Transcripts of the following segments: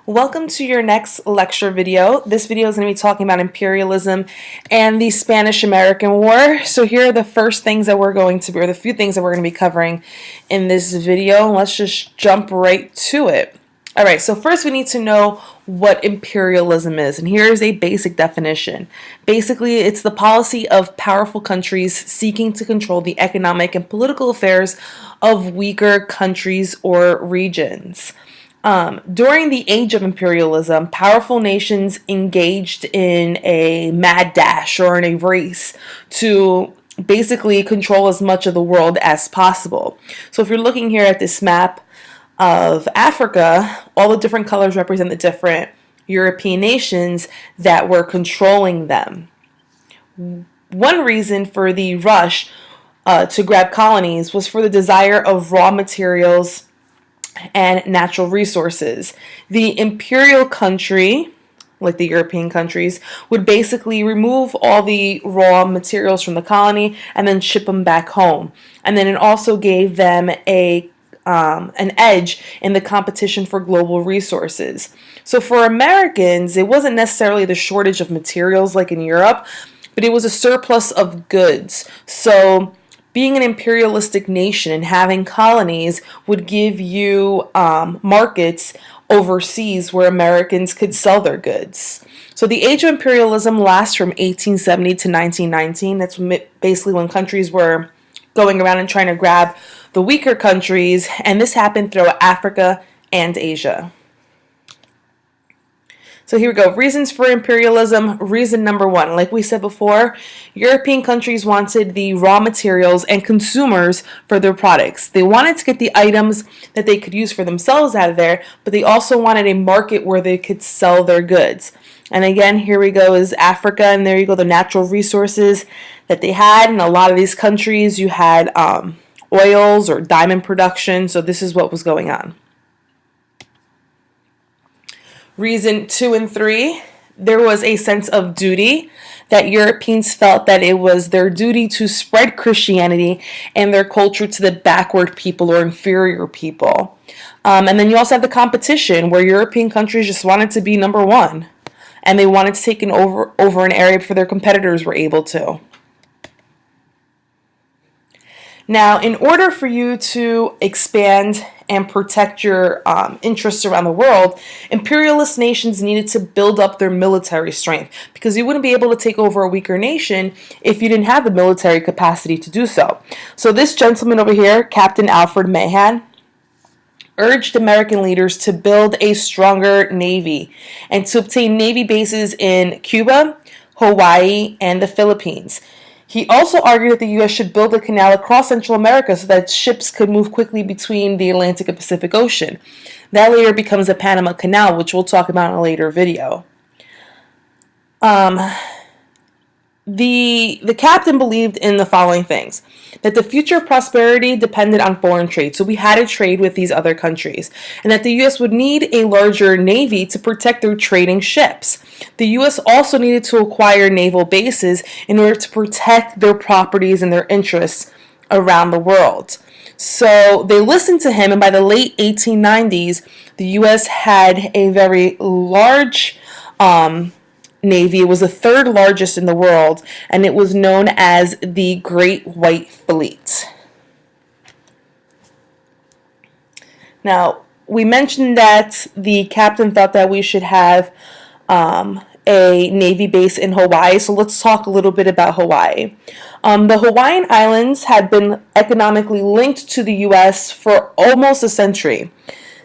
Welcome to your next lecture video. This video is going to be talking about imperialism and the Spanish-American War. So here are the first things that we're going to be, or the few things that we're going to be covering in this video. Let's just jump right to it. All right, so first we need to know what imperialism is, and here is a basic definition. Basically, it's the policy of powerful countries seeking to control the economic and political affairs of weaker countries or regions. During the age of imperialism, powerful nations engaged in a mad dash or in a race to basically control as much of the world as possible. So if you're looking here at this map of Africa, all the different colors represent the different European nations that were controlling them. One reason for the rush to grab colonies was for the desire of raw materials and natural resources. The imperial country, like the European countries, would basically remove all the raw materials from the colony and then ship them back home. And then it also gave them an edge in the competition for global resources. So for Americans, it wasn't necessarily the shortage of materials like in Europe, but it was a surplus of goods. So being an imperialistic nation and having colonies would give you markets overseas where Americans could sell their goods. So the age of imperialism lasts from 1870 to 1919. That's basically when countries were going around and trying to grab the weaker countries, and this happened throughout Africa and Asia. So here we go. Reasons for imperialism. Reason number one, like we said before, European countries wanted the raw materials and consumers for their products. They wanted to get the items that they could use for themselves out of there, but they also wanted a market where they could sell their goods. And again, here we go is Africa, and there you go, the natural resources that they had. In a lot of these countries, you had oils or diamond production, so this is what was going on. Reason 2 and 3, there was a sense of duty that Europeans felt that it was their duty to spread Christianity and their culture to the backward people or inferior people. And then you also have the competition where European countries just wanted to be number one, and they wanted to take over an area before their competitors were able to. Now, in order for you to expand and protect your interests around the world, imperialist nations needed to build up their military strength, because you wouldn't be able to take over a weaker nation if you didn't have the military capacity to do so. So this gentleman over here, Captain Alfred Mahan, urged American leaders to build a stronger navy and to obtain navy bases in Cuba, Hawaii, and the Philippines. He also argued that the U.S. should build a canal across Central America so that ships could move quickly between the Atlantic and Pacific Ocean. That later becomes the Panama Canal, which we'll talk about in a later video. The captain believed in the following things: that the future prosperity depended on foreign trade, so we had to trade with these other countries, and that the U.S. would need a larger navy to protect their trading ships. The U.S. also needed to acquire naval bases in order to protect their properties and their interests around the world. So they listened to him, and by the late 1890s, the U.S. had a very large navy. It was the third largest in the world, and it was known as the Great White Fleet. Now, we mentioned that the captain thought that we should have a navy base in Hawaii, so let's talk a little bit about Hawaii. The Hawaiian Islands had been economically linked to the U.S. for almost a century.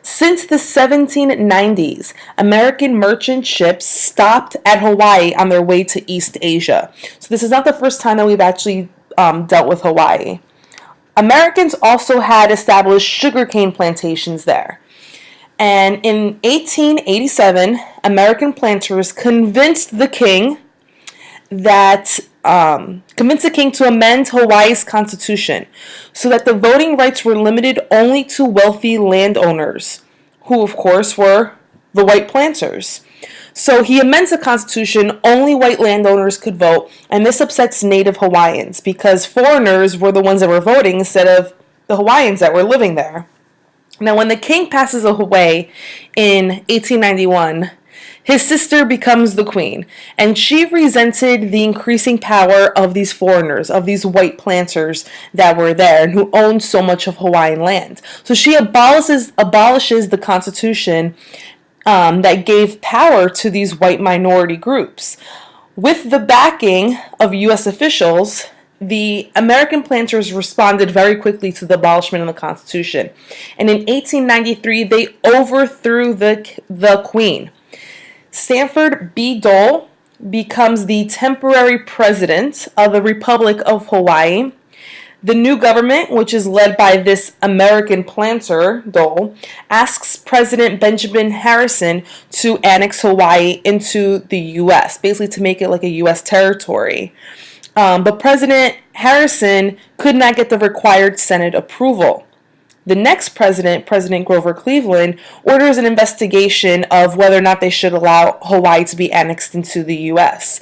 Since the 1790s, American merchant ships stopped at Hawaii on their way to East Asia. So this is not the first time that we've actually dealt with Hawaii. Americans also had established sugarcane plantations there. And in 1887, American planters convinced the king to amend Hawaii's constitution so that the voting rights were limited only to wealthy landowners, who of course were the white planters. So he amends the constitution, only white landowners could vote, and this upsets native Hawaiians because foreigners were the ones that were voting instead of the Hawaiians that were living there. Now, when the king passes away in 1891, his sister becomes the queen, and she resented the increasing power of these foreigners, of these white planters that were there and who owned so much of Hawaiian land. So she abolishes the constitution that gave power to these white minority groups. With the backing of U.S. officials, the American planters responded very quickly to the abolishment of the Constitution. And in 1893, they overthrew the Queen. Sanford B. Dole becomes the temporary president of the Republic of Hawaii. The new government, which is led by this American planter, Dole, asks President Benjamin Harrison to annex Hawaii into the U.S., basically to make it like a U.S. territory. But President Harrison could not get the required Senate approval. The next president, President Grover Cleveland, orders an investigation of whether or not they should allow Hawaii to be annexed into the U.S.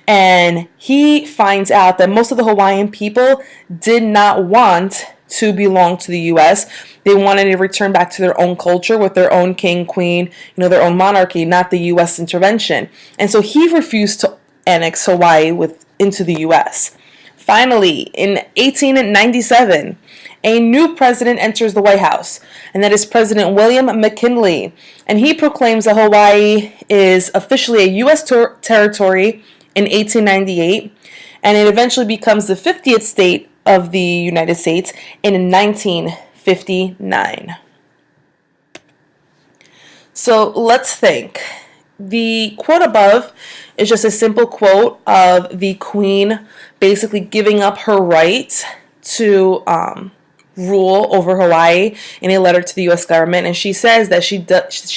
And he finds out that most of the Hawaiian people did not want to belong to the U.S. They wanted to return back to their own culture with their own king, queen, their own monarchy, not the U.S. intervention. And so he refused to annex Hawaii into the U.S. Finally, in 1897, a new president enters the White House, and that is President William McKinley. And he proclaims that Hawaii is officially a U.S. territory in 1898, and it eventually becomes the 50th state of the United States in 1959. So let's think. The quote above is just a simple quote of the Queen basically giving up her right to rule over Hawaii in a letter to the U.S. government, and she says that she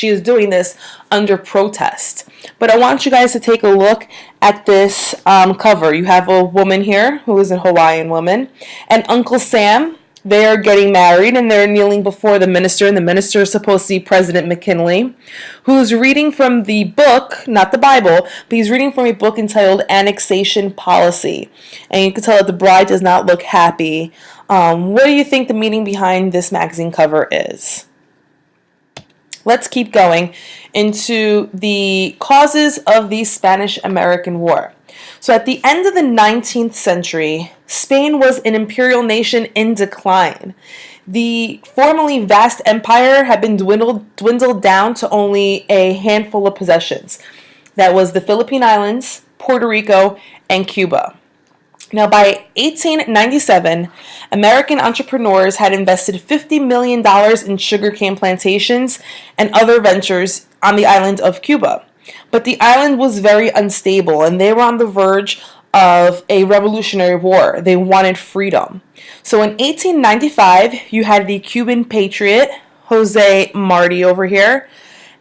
is doing this under protest. But I want you guys to take a look at this cover. You have a woman here who is a Hawaiian woman, and Uncle Sam. They are getting married, and they're kneeling before the minister, and the minister is supposed to be President McKinley, who's reading from the book, not the Bible, but he's reading from a book entitled Annexation Policy. And you can tell that the bride does not look happy. What do you think the meaning behind this magazine cover is? Let's keep going into the causes of the Spanish-American War. So at the end of the 19th century, Spain was an imperial nation in decline. The formerly vast empire had been dwindled down to only a handful of possessions. That was the Philippine Islands, Puerto Rico, and Cuba. Now, by 1897, American entrepreneurs had invested $50 million in sugarcane plantations and other ventures on the island of Cuba. But the island was very unstable, and they were on the verge of a revolutionary war. They wanted freedom. So in 1895, you had the Cuban patriot, Jose Marti, over here,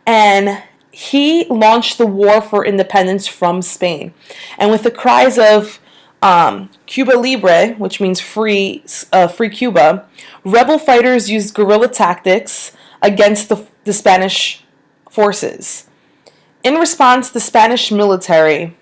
and he launched the war for independence from Spain. And with the cries of Cuba Libre, which means free Cuba, rebel fighters used guerrilla tactics against the Spanish forces. In response, the Spanish military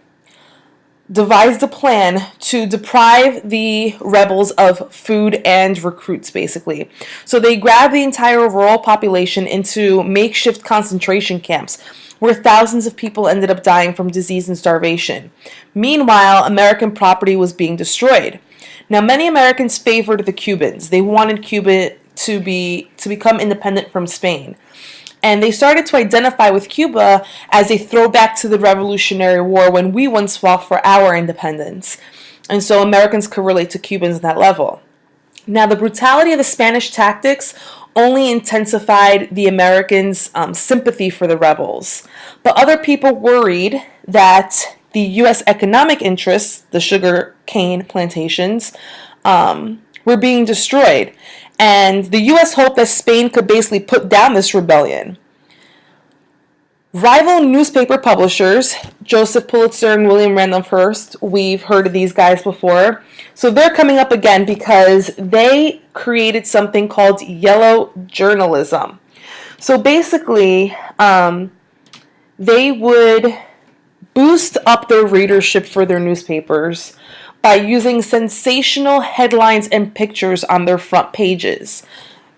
devised a plan to deprive the rebels of food and recruits, basically. So they grabbed the entire rural population into makeshift concentration camps, where thousands of people ended up dying from disease and starvation. Meanwhile, American property was being destroyed. Now, many Americans favored the Cubans. They wanted Cuba to become independent from Spain. And they started to identify with Cuba as a throwback to the Revolutionary War when we once fought for our independence. And so Americans could relate to Cubans at that level. Now, the brutality of the Spanish tactics only intensified the Americans' sympathy for the rebels. But other people worried that the U.S. economic interests, the sugar cane plantations, were being destroyed. And the U.S. hoped that Spain could basically put down this rebellion. Rival newspaper publishers, Joseph Pulitzer and William Randolph Hearst, we've heard of these guys before. So they're coming up again because they created something called yellow journalism. So basically, they would boost up their readership for their newspapers by using sensational headlines and pictures on their front pages.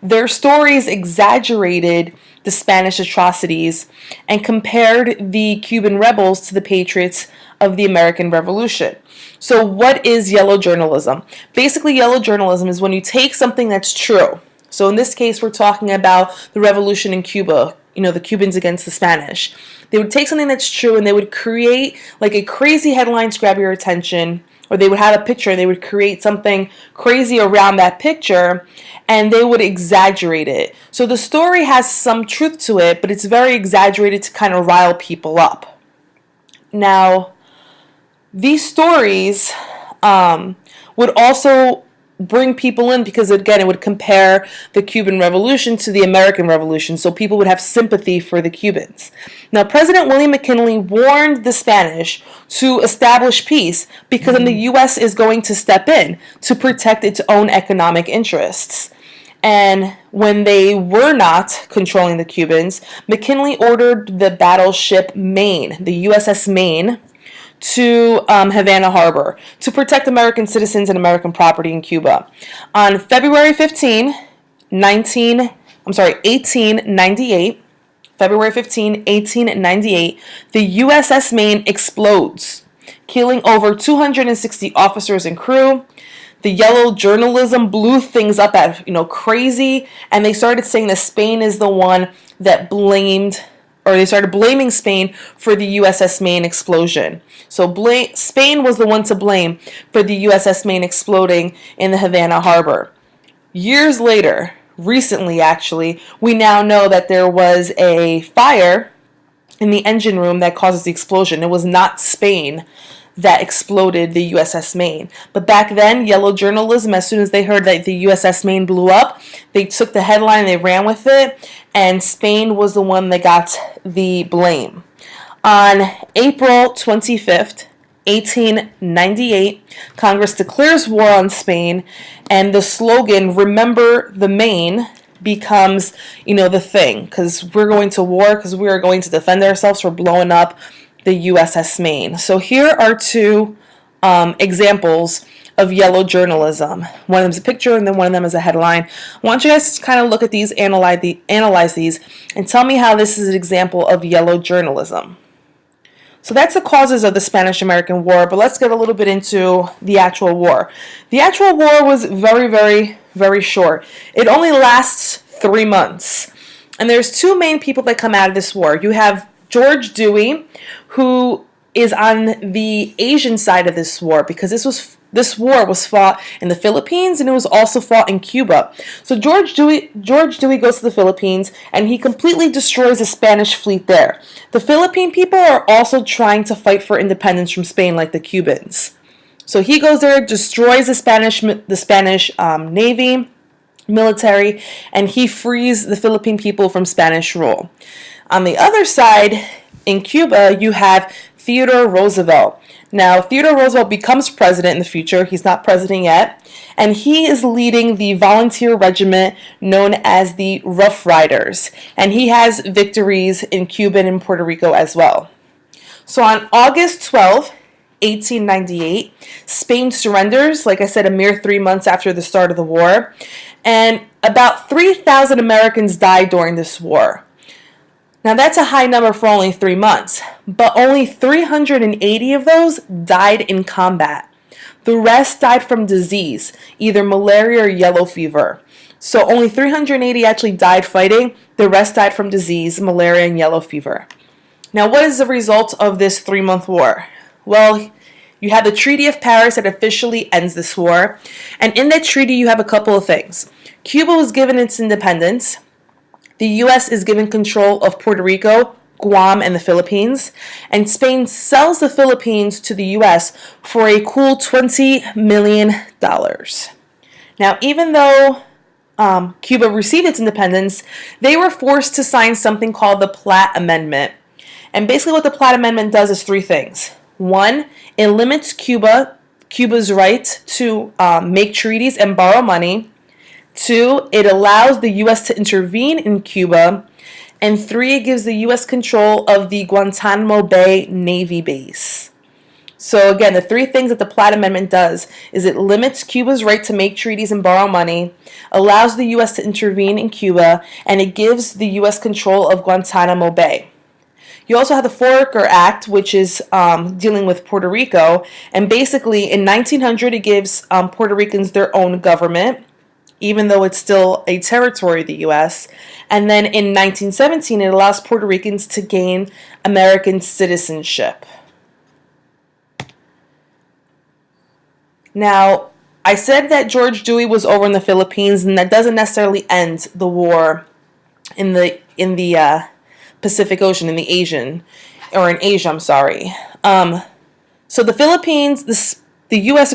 Their stories exaggerated the Spanish atrocities and compared the Cuban rebels to the patriots of the American Revolution. So what is yellow journalism? Basically, yellow journalism is when you take something that's true. So in this case, we're talking about the revolution in Cuba, the Cubans against the Spanish. They would take something that's true and they would create like a crazy headline to grab your attention, or they would have a picture and they would create something crazy around that picture and they would exaggerate it. So the story has some truth to it, but it's very exaggerated to kind of rile people up. Now, these stories would also bring people in because, again, it would compare the Cuban Revolution to the American Revolution, so people would have sympathy for the Cubans. Now, President William McKinley warned the Spanish to establish peace because then the U.S. is going to step in to protect its own economic interests. And when they were not controlling the Cubans, McKinley ordered the battleship Maine, the USS Maine, to Havana Harbor to protect American citizens and American property in Cuba. On February 1898, February 15, 1898, the USS Maine explodes, killing over 260 officers and crew. The yellow journalism blew things up at crazy, and they started saying that Spain is the one that they started blaming Spain for the USS Maine explosion. So Spain was the one to blame for the USS Maine exploding in the Havana Harbor. Years later, recently actually, we now know that there was a fire in the engine room that causes the explosion. It was not Spain that exploded the USS Maine. But back then, yellow journalism, as soon as they heard that the USS Maine blew up, they took the headline and they ran with it, and Spain was the one that got the blame. On April 25th, 1898, Congress declares war on Spain, and the slogan, "Remember the Maine," becomes, the thing, because we're going to war, because we are going to defend ourselves for blowing up the USS Maine. So here are two examples of yellow journalism. One of them is a picture and then one of them is a headline. I want you guys to kind of look at these, analyze these, and tell me how this is an example of yellow journalism. So that's the causes of the Spanish-American War, but let's get a little bit into the actual war. The actual war was very, very, very short. It only lasts 3 months. And there's two main people that come out of this war. You have George Dewey, who is on the Asian side of this war, because this war was fought in the Philippines and it was also fought in Cuba. So George Dewey goes to the Philippines and he completely destroys the Spanish fleet there. The Philippine people are also trying to fight for independence from Spain like the Cubans. So he goes there, destroys the Spanish Navy, military, and he frees the Philippine people from Spanish rule. On the other side, in Cuba, you have Theodore Roosevelt. Now, Theodore Roosevelt becomes president in the future. He's not president yet. And he is leading the volunteer regiment known as the Rough Riders. And he has victories in Cuba and in Puerto Rico as well. So on August 12th, 1898, Spain surrenders, like I said, a mere 3 months after the start of the war. And about 3,000 Americans died during this war. Now, that's a high number for only 3 months, but only 380 of those died in combat. The rest died from disease, either malaria or yellow fever. So only 380 actually died fighting. The rest died from disease, malaria, and yellow fever. Now, what is the result of this 3-month war? Well, you have the Treaty of Paris that officially ends this war. And in that treaty, you have a couple of things. Cuba was given its independence. The U.S. is given control of Puerto Rico, Guam, and the Philippines. And Spain sells the Philippines to the U.S. for a cool $20 million. Now, even though Cuba received its independence, they were forced to sign something called the Platt Amendment. And basically what the Platt Amendment does is 3 things. 1, it limits Cuba's right to make treaties and borrow money. 2, it allows the U.S. to intervene in Cuba. And 3, it gives the U.S. control of the Guantanamo Bay Navy base. So again, the three things that the Platt Amendment does is it limits Cuba's right to make treaties and borrow money, allows the U.S. to intervene in Cuba, and it gives the U.S. control of Guantanamo Bay. You also have the Foraker Act, which is dealing with Puerto Rico, and basically in 1900 it gives Puerto Ricans their own government, even though it's still a territory of the U.S. And then in 1917 it allows Puerto Ricans to gain American citizenship. Now, I said that George Dewey was over in the Philippines, and that doesn't necessarily end the war in the Pacific Ocean, in Asia, I'm sorry. So the Philippines, the U.S.,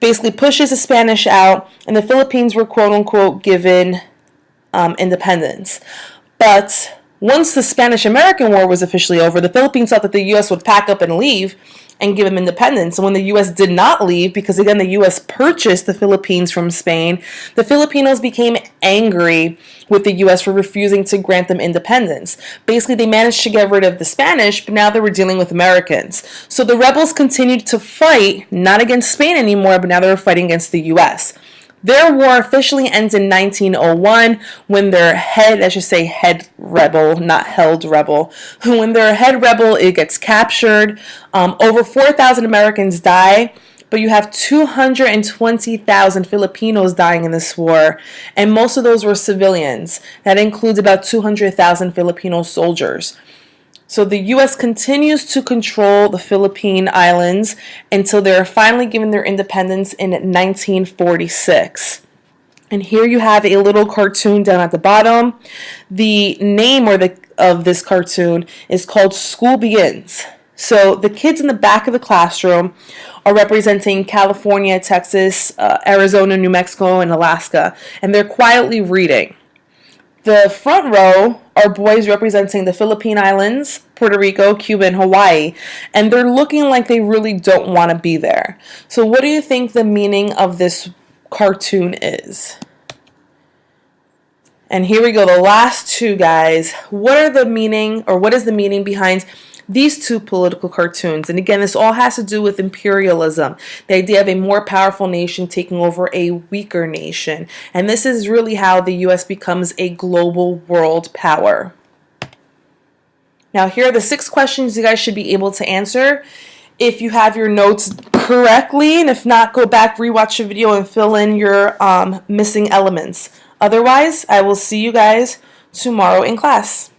basically pushes the Spanish out, and the Philippines were quote-unquote given independence. But once the Spanish-American War was officially over, the Philippines thought that the U.S. would pack up and leave and give them independence. And when the U.S. did not leave, because again, the U.S. purchased the Philippines from Spain, the Filipinos became angry with the U.S. for refusing to grant them independence. Basically, they managed to get rid of the Spanish, but now they were dealing with Americans. So the rebels continued to fight, not against Spain anymore, but now they were fighting against the U.S. Their war officially ends in 1901 when their head rebel, not held rebel, when their head rebel, it gets captured. Over 4,000 Americans die, but you have 220,000 Filipinos dying in this war, and most of those were civilians. That includes about 200,000 Filipino soldiers. So the U.S. continues to control the Philippine Islands until they're finally given their independence in 1946. And here you have a little cartoon down at the bottom. The name of this cartoon is called School Begins. So the kids in the back of the classroom are representing California, Texas, Arizona, New Mexico, and Alaska, and they're quietly reading. The front row are boys representing the Philippine Islands, Puerto Rico, Cuba, and Hawaii, and they're looking like they really don't want to be there. So what do you think the meaning of this cartoon is? And here we go, the last two, guys. What is the meaning behind these two political cartoons? And again, this all has to do with imperialism, the idea of a more powerful nation taking over a weaker nation. And this is really how the U.S. becomes a global world power. Now, here are the 6 questions you guys should be able to answer if you have your notes correctly. And if not, go back, rewatch the video, and fill in your missing elements. Otherwise, I will see you guys tomorrow in class.